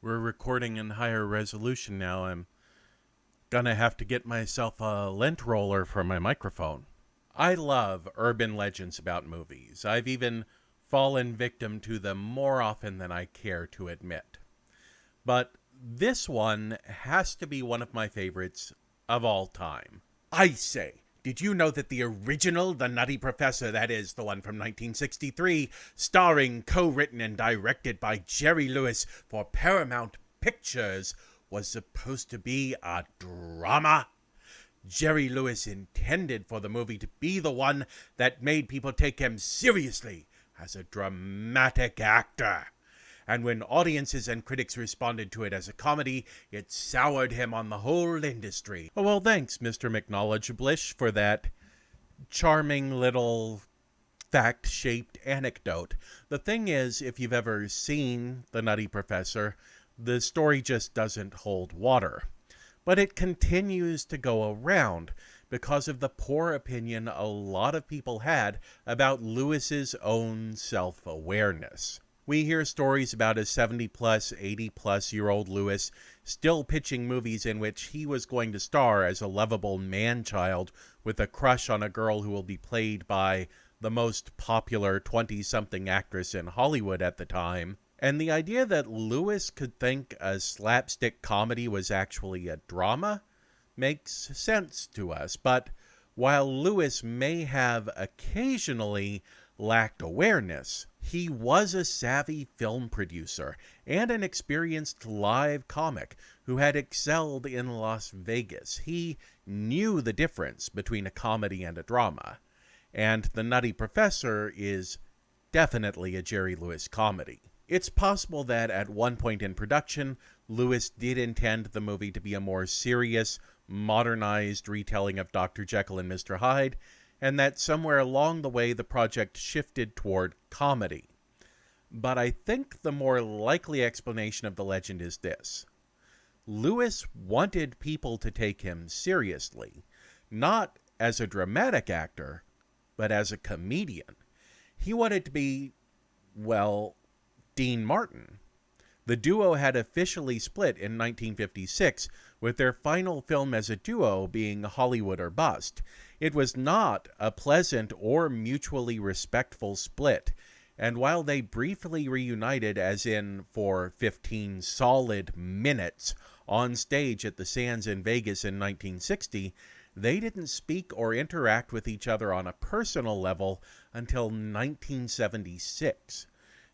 We're recording in higher resolution now. I'm gonna have to get myself a lint roller for my microphone. I love urban legends about movies. I've even fallen victim to them more often than I care to admit. But this one has to be one of my favorites of all time. I say, did you know that the original The Nutty Professor, that is, the one from 1963, starring, co-written, and directed by Jerry Lewis for Paramount Pictures, was supposed to be a drama? Jerry Lewis intended for the movie to be the one that made people take him seriously as a dramatic actor. And when audiences and critics responded to it as a comedy, it soured him on the whole industry. Oh, well, thanks, Mr. McKnowledgeblish, for that charming little fact-shaped anecdote. The thing is, if you've ever seen The Nutty Professor, the story just doesn't hold water. But it continues to go around because of the poor opinion a lot of people had about Lewis's own self-awareness. We hear stories about a 70-plus, 80-plus-year-old Lewis still pitching movies in which he was going to star as a lovable man-child with a crush on a girl who will be played by the most popular 20-something actress in Hollywood at the time. And the idea that Lewis could think a slapstick comedy was actually a drama makes sense to us. But while Lewis may have occasionally lacked awareness, he was a savvy film producer and an experienced live comic who had excelled in Las Vegas. He knew the difference between a comedy and a drama, and The Nutty Professor is definitely a Jerry Lewis comedy. It's possible that at one point in production, Lewis did intend the movie to be a more serious, modernized retelling of Dr. Jekyll and Mr. Hyde, and that somewhere along the way the project shifted toward comedy. But I think the more likely explanation of the legend is this. Lewis wanted people to take him seriously, not as a dramatic actor, but as a comedian. He wanted to be, well, Dean Martin. The duo had officially split in 1956, with their final film as a duo being Hollywood or Bust. It was not a pleasant or mutually respectful split, and while they briefly reunited, as in for 15 solid minutes, on stage at the Sands in Vegas in 1960, they didn't speak or interact with each other on a personal level until 1976.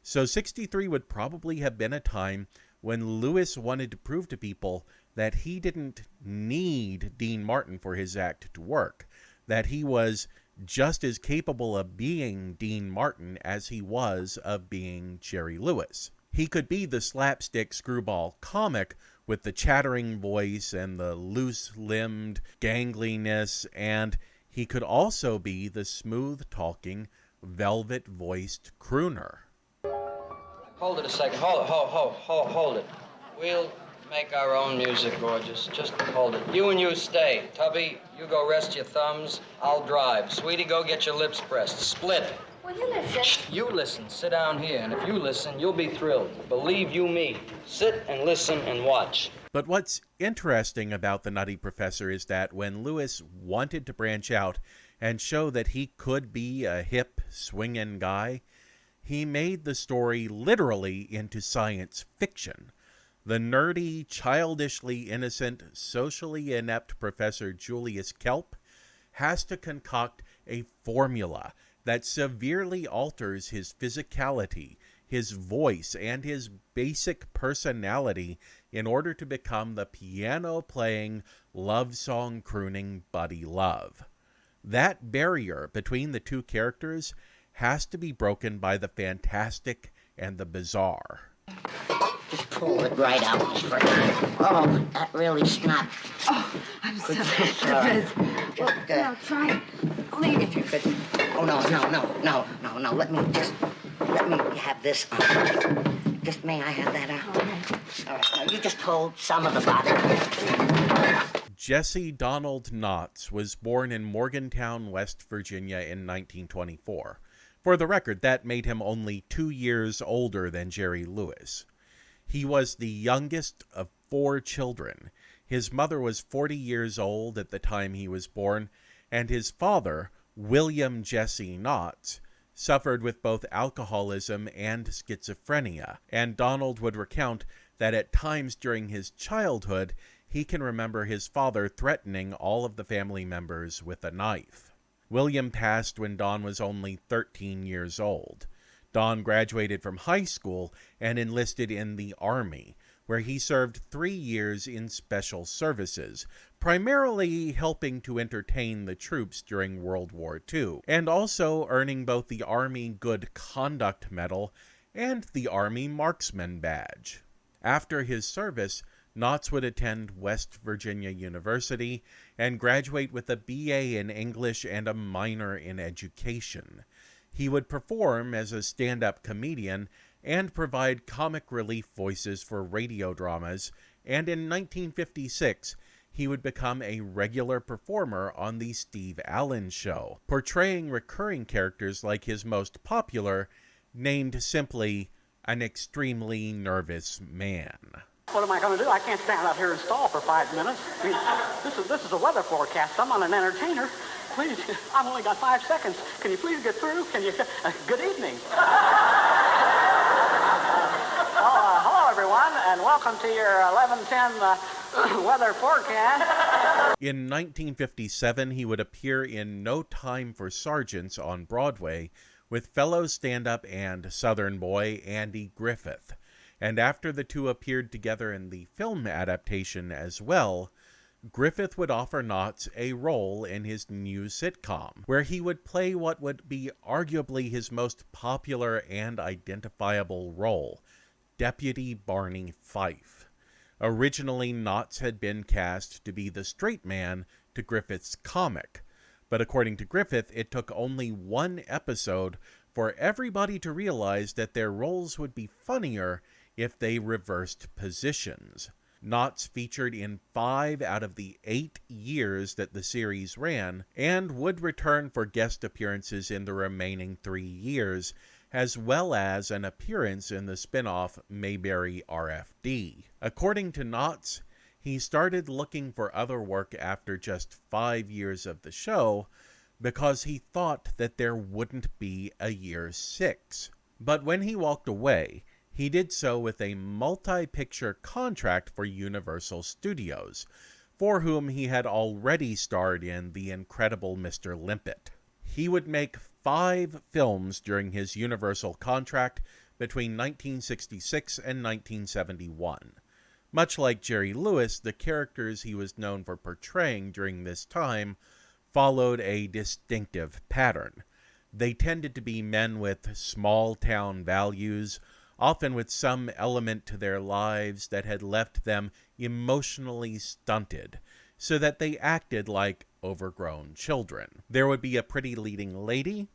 So 63 would probably have been a time when Lewis wanted to prove to people that he didn't need Dean Martin for his act to work, that he was just as capable of being Dean Martin as he was of being Jerry Lewis. He could be the slapstick screwball comic with the chattering voice and the loose-limbed gangliness, and he could also be the smooth-talking, velvet-voiced crooner. Hold it a second. Hold it. We'll make our own music, gorgeous. Just hold it. You and you stay. Tubby, you go rest your thumbs. I'll drive. Sweetie, go get your lips pressed. Split. Will you listen? You listen. Sit down here. And if you listen, you'll be thrilled. Believe you me. Sit and listen and watch. But what's interesting about The Nutty Professor is that when Lewis wanted to branch out and show that he could be a hip, swingin' guy, he made the story literally into science fiction. The nerdy, childishly innocent, socially inept Professor Julius Kelp has to concoct a formula that severely alters his physicality, his voice, and his basic personality in order to become the piano-playing, love song crooning Buddy Love. That barrier between the two characters has to be broken by the fantastic and the bizarre. Just pull it right out. Oh, that really snapped. Oh, I'm Good sorry. job. Well, Good. now try it. Leave If you could. Oh, no. Let me have this on. Just may I have that out? All right. Now, you just hold some of the body. Jesse Donald Knotts was born in Morgantown, West Virginia in 1924. For the record, that made him only 2 years older than Jerry Lewis. He was the youngest of 4 children. His mother was 40 years old at the time he was born, and his father, William Jesse Knotts, suffered with both alcoholism and schizophrenia, and Donald would recount that at times during his childhood, he can remember his father threatening all of the family members with a knife. William passed when Don was only 13 years old. Don graduated from high school and enlisted in the Army, where he served 3 years in special services, primarily helping to entertain the troops during World War II, and also earning both the Army Good Conduct Medal and the Army Marksman Badge. After his service, Knotts would attend West Virginia University and graduate with a BA in English and a minor in education. He would perform as a stand-up comedian and provide comic relief voices for radio dramas, and in 1956, he would become a regular performer on The Steve Allen Show, portraying recurring characters like his most popular, named simply An Extremely Nervous Man. What am I going to do? I can't stand out here and stall for 5 minutes. I mean, this is a weather forecast. I'm on an entertainer. Please, I've only got 5 seconds. Can you please get through? Can you? Good evening. Hello, everyone, and welcome to your 11:10 weather forecast. In 1957, he would appear in No Time for Sergeants on Broadway with fellow stand-up and Southern boy Andy Griffith. And after the two appeared together in the film adaptation as well, Griffith would offer Knotts a role in his new sitcom, where he would play what would be arguably his most popular and identifiable role, Deputy Barney Fife. Originally, Knotts had been cast to be the straight man to Griffith's comic, but according to Griffith, it took only 1 episode for everybody to realize that their roles would be funnier if they reversed positions. Knotts featured in 5 out of the 8 years that the series ran, and would return for guest appearances in the remaining 3 years, as well as an appearance in the spin-off Mayberry RFD. According to Knotts, he started looking for other work after just 5 years of the show because he thought that there wouldn't be a year 6. But when he walked away, he did so with a multi-picture contract for Universal Studios, for whom he had already starred in The Incredible Mr. Limpet. He would make 5 films during his Universal contract between 1966 and 1971. Much like Jerry Lewis, the characters he was known for portraying during this time followed a distinctive pattern. They tended to be men with small-town values, often with some element to their lives that had left them emotionally stunted, so that they acted like overgrown children. There would be a pretty leading lady.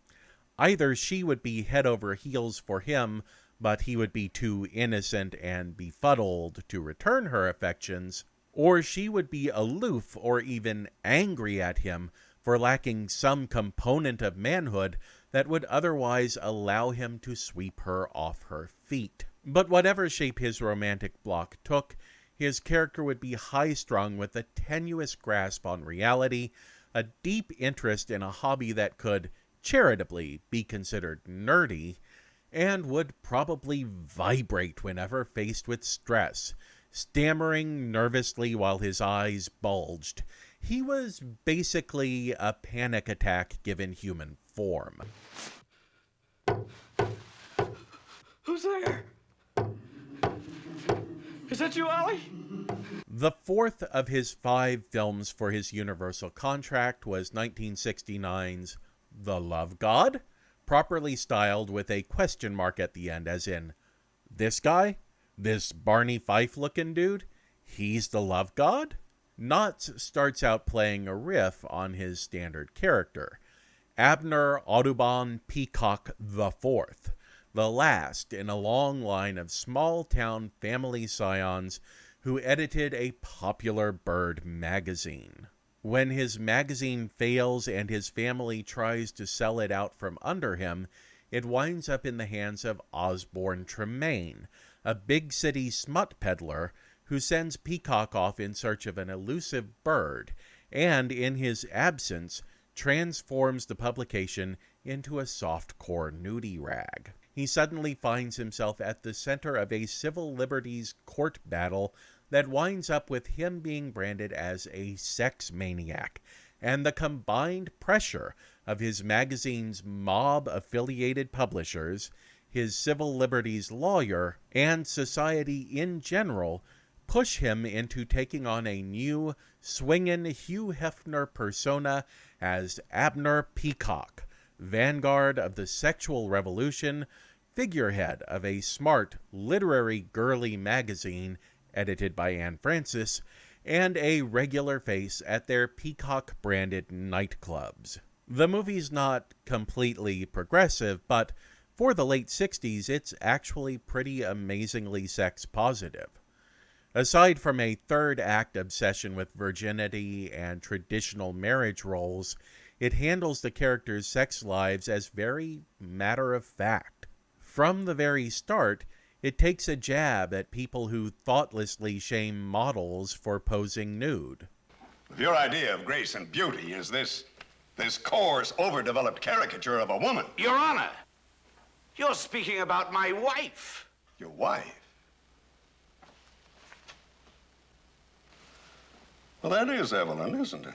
Either she would be head over heels for him, but he would be too innocent and befuddled to return her affections, or she would be aloof or even angry at him for lacking some component of manhood that would otherwise allow him to sweep her off her feet. But whatever shape his romantic block took, his character would be high-strung with a tenuous grasp on reality, a deep interest in a hobby that could, charitably, be considered nerdy, and would probably vibrate whenever faced with stress, stammering nervously while his eyes bulged. He was basically a panic attack given human form. Who's there? Is that you, Ollie? The 4th of his 5 films for his Universal contract was 1969's The Love God, properly styled with a question mark at the end, as in, this guy? This Barney Fife-looking dude? He's the Love God? Knotts starts out playing a riff on his standard character, Abner Audubon Peacock IV, the last in a long line of small-town family scions who edited a popular bird magazine. When his magazine fails and his family tries to sell it out from under him, it winds up in the hands of Osborne Tremaine, a big city smut peddler who sends Peacock off in search of an elusive bird, and in his absence transforms the publication into a soft-core nudie rag. He suddenly finds himself at the center of a civil liberties court battle that winds up with him being branded as a sex maniac, and the combined pressure of his magazine's mob-affiliated publishers, his civil liberties lawyer, and society in general push him into taking on a new, swingin' Hugh Hefner persona as Abner Peacock, vanguard of the sexual revolution, figurehead of a smart, literary girly magazine edited by Anne Francis, and a regular face at their Peacock-branded nightclubs. The movie's not completely progressive, but for the late 60s, it's actually pretty amazingly sex-positive. Aside from a third-act obsession with virginity and traditional marriage roles, it handles the characters' sex lives as very matter-of-fact. From the very start, it takes a jab at people who thoughtlessly shame models for posing nude. If your idea of grace and beauty is this coarse, overdeveloped caricature of a woman. Your Honor, you're speaking about my wife. Your wife? Well, that is Evelyn, isn't it?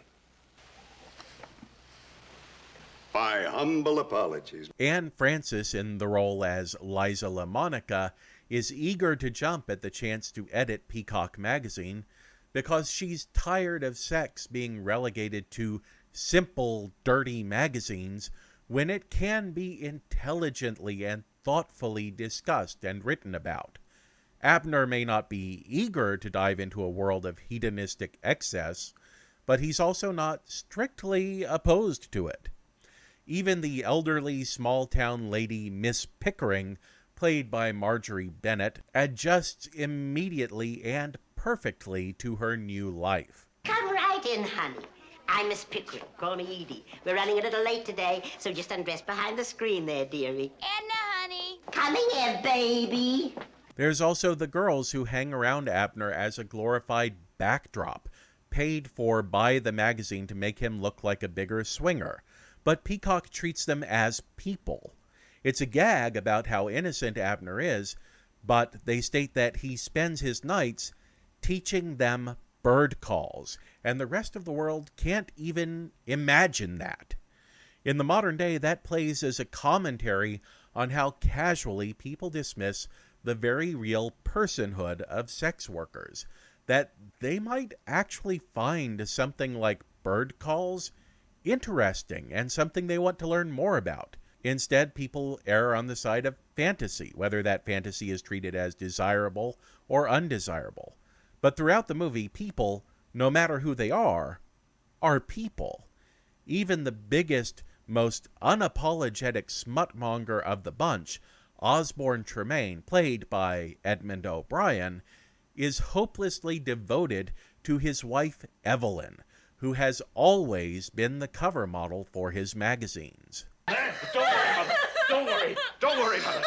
My humble apologies. Anne Francis, in the role as Liza LaMonica, is eager to jump at the chance to edit Peacock magazine because she's tired of sex being relegated to simple, dirty magazines when it can be intelligently and thoughtfully discussed and written about. Abner may not be eager to dive into a world of hedonistic excess, but he's also not strictly opposed to it. Even the elderly small-town lady Miss Pickering, played by Marjorie Bennett, adjusts immediately and perfectly to her new life. Come right in, honey. I'm Miss Pickering. Call me Edie. We're running a little late today, so just undress behind the screen there, dearie. Edna, honey. Coming here, baby. There's also the girls who hang around Abner as a glorified backdrop, paid for by the magazine to make him look like a bigger swinger. But Peacock treats them as people. It's a gag about how innocent Abner is, but they state that he spends his nights teaching them bird calls, and the rest of the world can't even imagine that. In the modern day, that plays as a commentary on how casually people dismiss the very real personhood of sex workers, that they might actually find something like bird calls interesting and something they want to learn more about. Instead, people err on the side of fantasy, whether that fantasy is treated as desirable or undesirable. But throughout the movie, people, no matter who they are people. Even the biggest, most unapologetic smutmonger of the bunch, Osborne Tremaine, played by Edmund O'Brien, is hopelessly devoted to his wife Evelyn, who has always been the cover model for his magazines. Don't worry, Mother. Don't worry. Don't worry, Mother.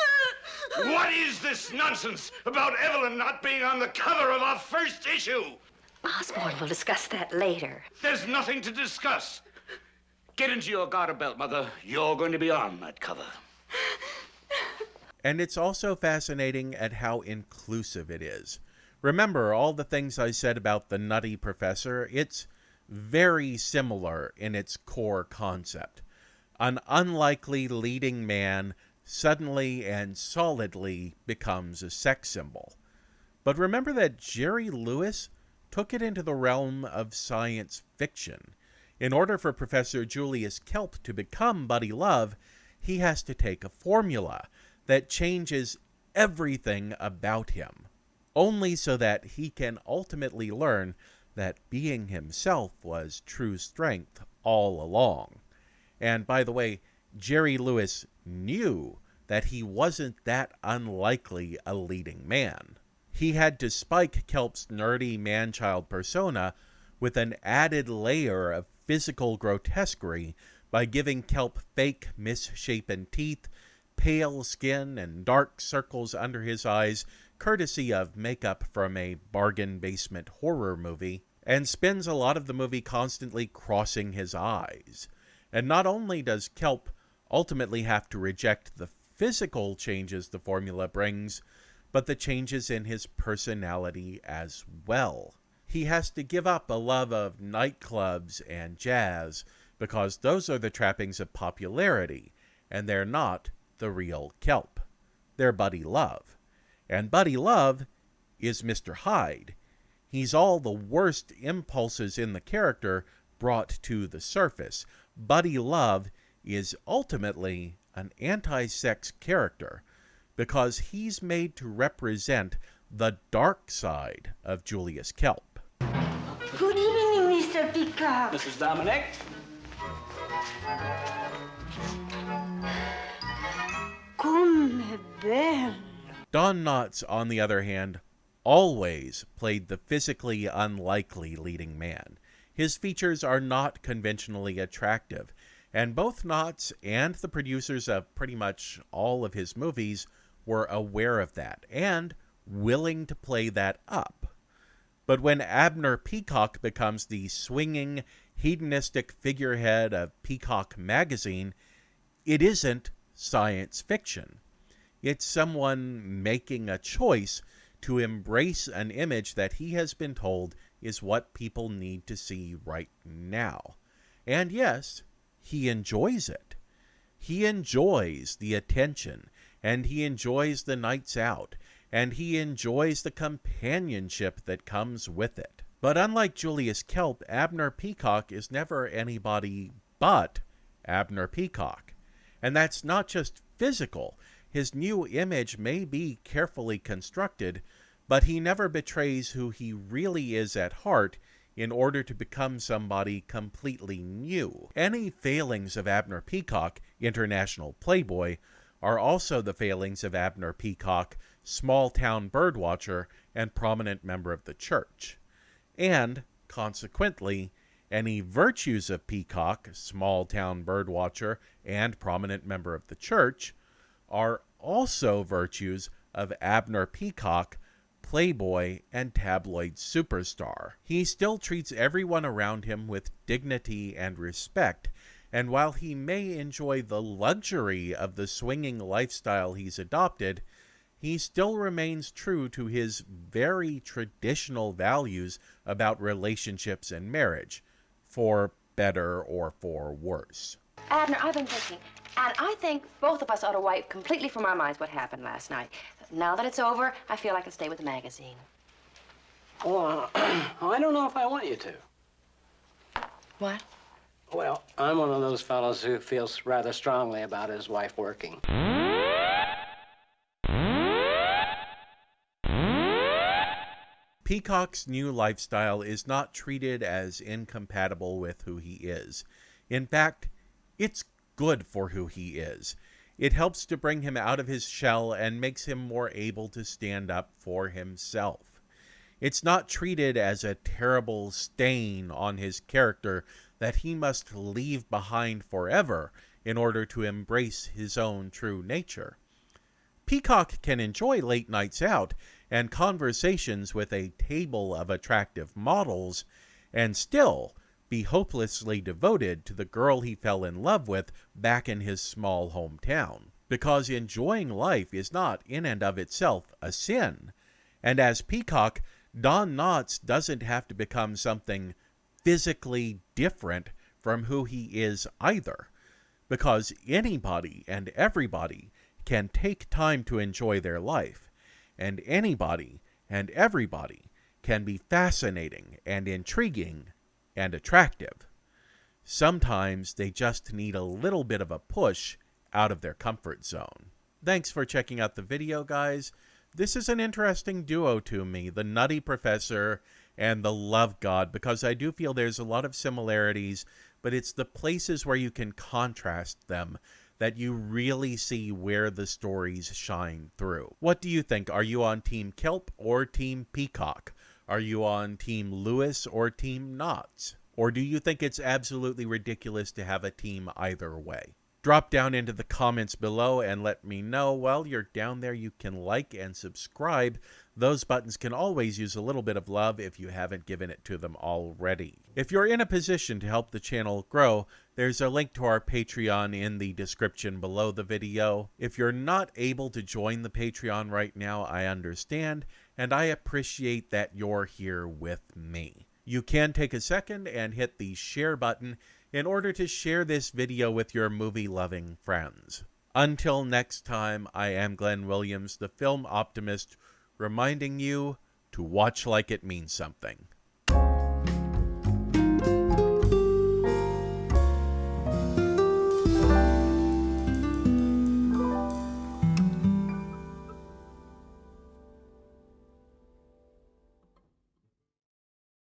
What is this nonsense about Evelyn not being on the cover of our first issue? Osborne will discuss that later. There's nothing to discuss. Get into your garter belt, Mother. You're going to be on that cover. And it's also fascinating at how inclusive it is. Remember all the things I said about the Nutty Professor? It's very similar in its core concept. An unlikely leading man suddenly and solidly becomes a sex symbol. But remember that Jerry Lewis took it into the realm of science fiction. In order for Professor Julius Kelp to become Buddy Love, he has to take a formula that changes everything about him, only so that he can ultimately learn that being himself was true strength all along. And by the way, Jerry Lewis knew that he wasn't that unlikely a leading man. He had to spike Kelp's nerdy man-child persona with an added layer of physical grotesquerie by giving Kelp fake misshapen teeth, pale skin and dark circles under his eyes, courtesy of makeup from a bargain basement horror movie, and spends a lot of the movie constantly crossing his eyes. And not only does Kelp ultimately have to reject the physical changes the formula brings, but the changes in his personality as well. He has to give up a love of nightclubs and jazz, because those are the trappings of popularity, and they're not the real Kelp. They're Buddy Love. And Buddy Love is Mr. Hyde. He's all the worst impulses in the character brought to the surface. Buddy Love is ultimately an anti-sex character, because he's made to represent the dark side of Julius Kelp. Good evening, Mr. Peacock. Mrs. Dominic? Come belle. Don Knotts, on the other hand, always played the physically unlikely leading man. His features are not conventionally attractive, and both Knotts and the producers of pretty much all of his movies were aware of that, and willing to play that up. But when Abner Peacock becomes the swinging, hedonistic figurehead of Peacock magazine, it isn't science fiction. It's someone making a choice to embrace an image that he has been told is what people need to see right now. And yes, he enjoys it. He enjoys the attention, and he enjoys the nights out, and he enjoys the companionship that comes with it. But unlike Julius Kelp, Abner Peacock is never anybody but Abner Peacock. And that's not just physical. His new image may be carefully constructed, but he never betrays who he really is at heart in order to become somebody completely new. Any failings of Abner Peacock, international playboy, are also the failings of Abner Peacock, small-town birdwatcher and prominent member of the church. And, consequently, any virtues of Peacock, small-town birdwatcher and prominent member of the church, are also virtues of Abner Peacock, playboy and tabloid superstar. He still treats everyone around him with dignity and respect, and while he may enjoy the luxury of the swinging lifestyle he's adopted, he still remains true to his very traditional values about relationships and marriage, for better or for worse. Abner, I've been thinking, and I think both of us ought to wipe completely from our minds what happened last night. Now that it's over, I feel I can stay with the magazine. Well, I don't know if I want you to. What? Well, I'm one of those fellows who feels rather strongly about his wife working. Peacock's new lifestyle is not treated as incompatible with who he is. In fact, it's good for who he is. It helps to bring him out of his shell and makes him more able to stand up for himself. It's not treated as a terrible stain on his character that he must leave behind forever in order to embrace his own true nature. Peacock can enjoy late nights out and conversations with a table of attractive models, and still be hopelessly devoted to the girl he fell in love with back in his small hometown. Because enjoying life is not in and of itself a sin, and as Peacock, Don Knotts doesn't have to become something physically different from who he is either, because anybody and everybody can take time to enjoy their life, and anybody and everybody can be fascinating and intriguing and attractive. Sometimes they just need a little bit of a push out of their comfort zone. Thanks for checking out the video, guys. This is an interesting duo to me, the Nutty Professor and the Love God, because I do feel there's a lot of similarities, but it's the places where you can contrast them that you really see where the stories shine through. What do you think? Are you on Team Kelp or Team Peacock? Are you on Team Lewis or Team Knotts? Or do you think it's absolutely ridiculous to have a team either way? Drop down into the comments below and let me know. While you're down there, you can like and subscribe. Those buttons can always use a little bit of love if you haven't given it to them already. If you're in a position to help the channel grow, there's a link to our Patreon in the description below the video. If you're not able to join the Patreon right now, I understand, and I appreciate that you're here with me. You can take a second and hit the share button in order to share this video with your movie-loving friends. Until next time, I am Glenn Williams, the film optimist, reminding you to watch like it means something.